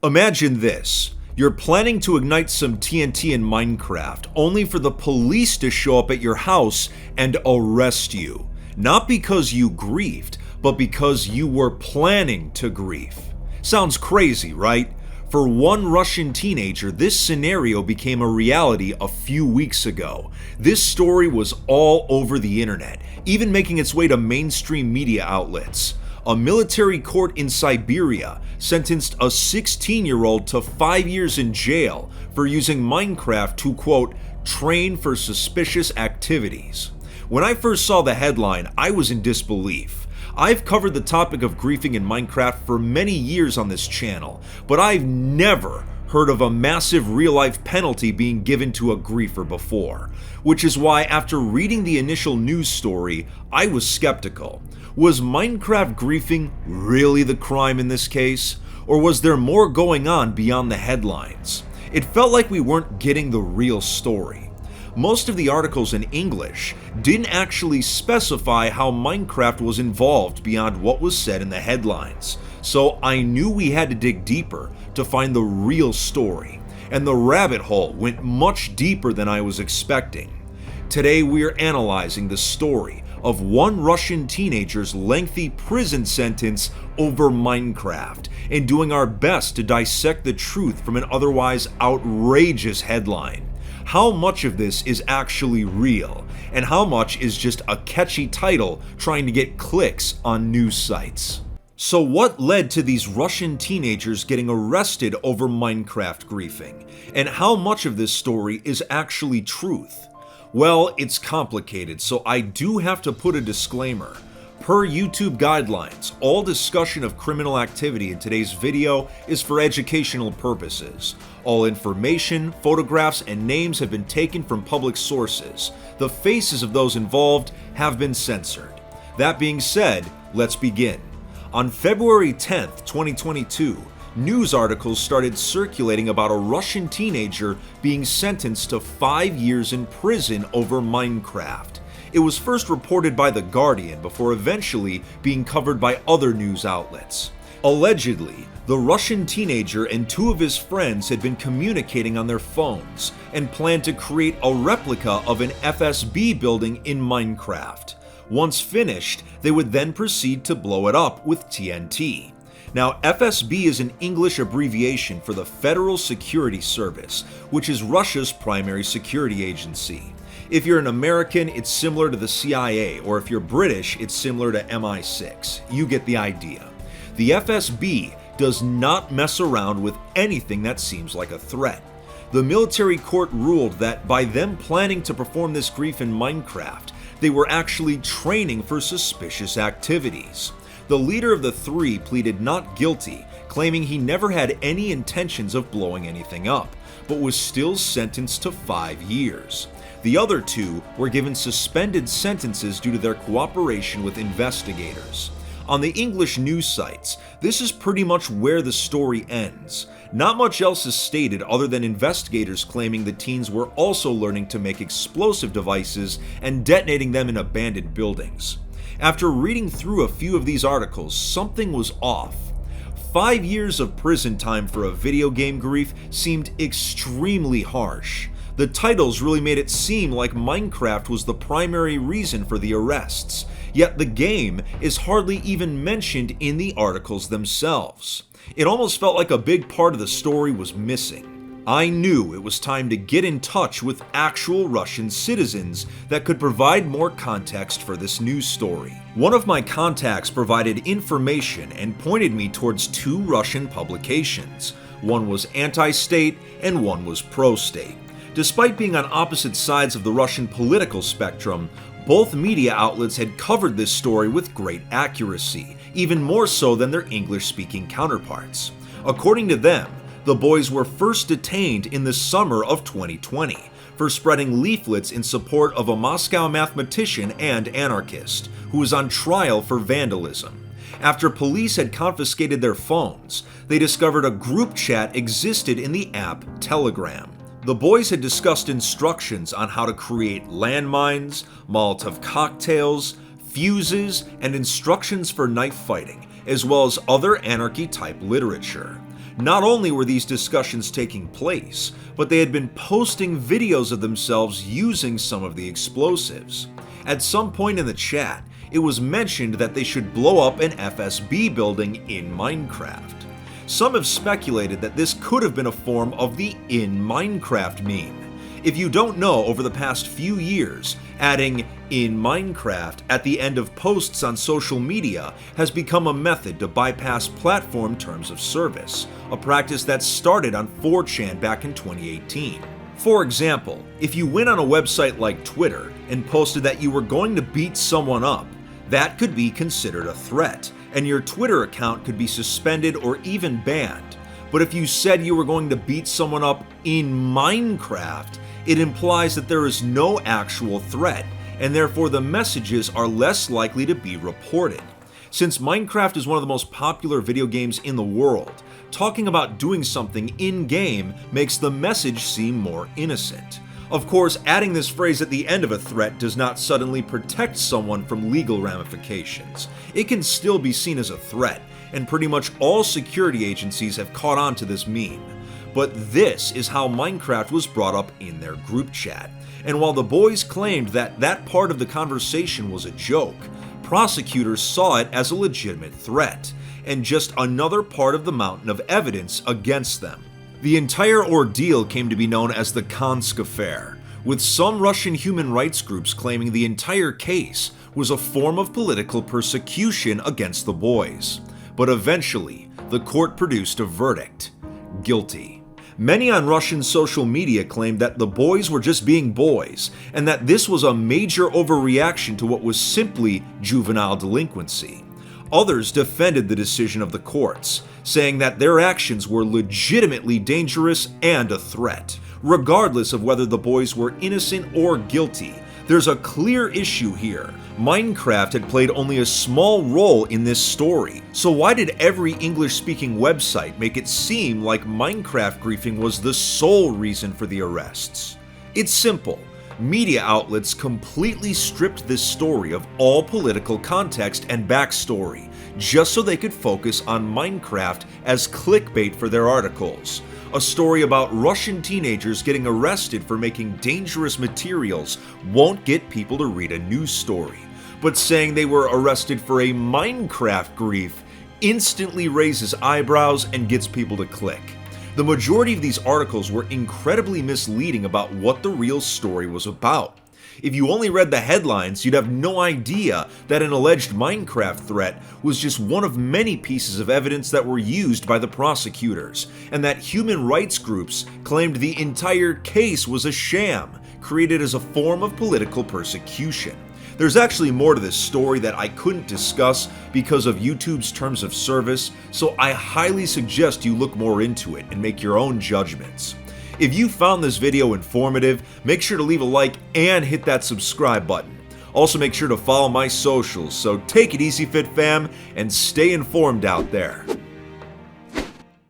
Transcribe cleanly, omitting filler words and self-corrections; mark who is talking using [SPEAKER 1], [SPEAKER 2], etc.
[SPEAKER 1] Imagine this. You're planning to ignite some TNT in Minecraft, only for the police to show up at your house and arrest you. Not because you griefed, but because you were planning to grief. Sounds crazy, right? For one Russian teenager, this scenario became a reality a few weeks ago. This story was all over the internet, even making its way to mainstream media outlets. A military court in Siberia sentenced a 16-year-old to 5 years in jail for using Minecraft to, quote, train for suspicious activities. When I first saw the headline, I was in disbelief. I've covered the topic of griefing in Minecraft for many years on this channel, but I've never heard of a massive real-life penalty being given to a griefer before, which is why after reading the initial news story, I was skeptical. Was Minecraft griefing really the crime in this case? Or was there more going on beyond the headlines? It felt like we weren't getting the real story. Most of the articles in English didn't actually specify how Minecraft was involved beyond what was said in the headlines, so I knew we had to dig deeper to find the real story, and the rabbit hole went much deeper than I was expecting. Today we are analyzing the story of one Russian teenager's lengthy prison sentence over Minecraft, and doing our best to dissect the truth from an otherwise outrageous headline. How much of this is actually real, and how much is just a catchy title trying to get clicks on news sites? So what led to these Russian teenagers getting arrested over Minecraft griefing, and how much of this story is actually truth? Well, it's complicated, so I do have to put a disclaimer. Per YouTube guidelines, all discussion of criminal activity in today's video is for educational purposes. All information, photographs, and names have been taken from public sources. The faces of those involved have been censored. That being said, let's begin. On February 10th, 2022, news articles started circulating about a Russian teenager being sentenced to 5 years in prison over Minecraft. It was first reported by The Guardian before eventually being covered by other news outlets. Allegedly, the Russian teenager and two of his friends had been communicating on their phones and planned to create a replica of an FSB building in Minecraft. Once finished, they would then proceed to blow it up with TNT. Now, FSB is an English abbreviation for the Federal Security Service, which is Russia's primary security agency. If you're an American, it's similar to the CIA, or if you're British, it's similar to MI6. You get the idea. The FSB does not mess around with anything that seems like a threat. The military court ruled that by them planning to perform this grief in Minecraft, they were actually training for suspicious activities. The leader of the three pleaded not guilty, claiming he never had any intentions of blowing anything up, but was still sentenced to 5 years. The other two were given suspended sentences due to their cooperation with investigators. On the English news sites, this is pretty much where the story ends. Not much else is stated other than investigators claiming the teens were also learning to make explosive devices and detonating them in abandoned buildings. After reading through a few of these articles, something was off. 5 years of prison time for a video game grief seemed extremely harsh. The titles really made it seem like Minecraft was the primary reason for the arrests, yet the game is hardly even mentioned in the articles themselves. It almost felt like a big part of the story was missing. I knew it was time to get in touch with actual Russian citizens that could provide more context for this news story. One of my contacts provided information and pointed me towards two Russian publications. One was anti-state and one was pro-state. Despite being on opposite sides of the Russian political spectrum, both media outlets had covered this story with great accuracy, even more so than their English-speaking counterparts. According to them, the boys were first detained in the summer of 2020 for spreading leaflets in support of a Moscow mathematician and anarchist who was on trial for vandalism. After police had confiscated their phones, they discovered a group chat existed in the app Telegram. The boys had discussed instructions on how to create landmines, Molotov cocktails, fuses, and instructions for knife fighting, as well as other anarchy-type literature. Not only were these discussions taking place, but they had been posting videos of themselves using some of the explosives. At some point in the chat, it was mentioned that they should blow up an FSB building in Minecraft. Some have speculated that this could have been a form of the "in Minecraft" meme. If you don't know, over the past few years, adding "in Minecraft" at the end of posts on social media has become a method to bypass platform terms of service, a practice that started on 4chan back in 2018. For example, if you went on a website like Twitter and posted that you were going to beat someone up, that could be considered a threat, and your Twitter account could be suspended or even banned. But if you said you were going to beat someone up in Minecraft, it implies that there is no actual threat, and therefore the messages are less likely to be reported. Since Minecraft is one of the most popular video games in the world, talking about doing something in-game makes the message seem more innocent. Of course, adding this phrase at the end of a threat does not suddenly protect someone from legal ramifications. It can still be seen as a threat, and pretty much all security agencies have caught on to this meme. But this is how Minecraft was brought up in their group chat. And while the boys claimed that that part of the conversation was a joke, prosecutors saw it as a legitimate threat, and just another part of the mountain of evidence against them. The entire ordeal came to be known as the Kansk affair, with some Russian human rights groups claiming the entire case was a form of political persecution against the boys. But eventually, the court produced a verdict: guilty. Many on Russian social media claimed that the boys were just being boys, and that this was a major overreaction to what was simply juvenile delinquency. Others defended the decision of the courts, saying that their actions were legitimately dangerous and a threat. Regardless of whether the boys were innocent or guilty, there's a clear issue here. Minecraft had played only a small role in this story, so why did every English-speaking website make it seem like Minecraft griefing was the sole reason for the arrests? It's simple. Media outlets completely stripped this story of all political context and backstory, just so they could focus on Minecraft as clickbait for their articles. A story about Russian teenagers getting arrested for making dangerous materials won't get people to read a news story, but saying they were arrested for a Minecraft grief instantly raises eyebrows and gets people to click. The majority of these articles were incredibly misleading about what the real story was about. If you only read the headlines, you'd have no idea that an alleged Minecraft threat was just one of many pieces of evidence that were used by the prosecutors, and that human rights groups claimed the entire case was a sham, created as a form of political persecution. There's actually more to this story that I couldn't discuss because of YouTube's terms of service, so I highly suggest you look more into it and make your own judgments. If you found this video informative, make sure to leave a like and hit that subscribe button. Also make sure to follow my socials, so take it easy Fit Fam and stay informed out there.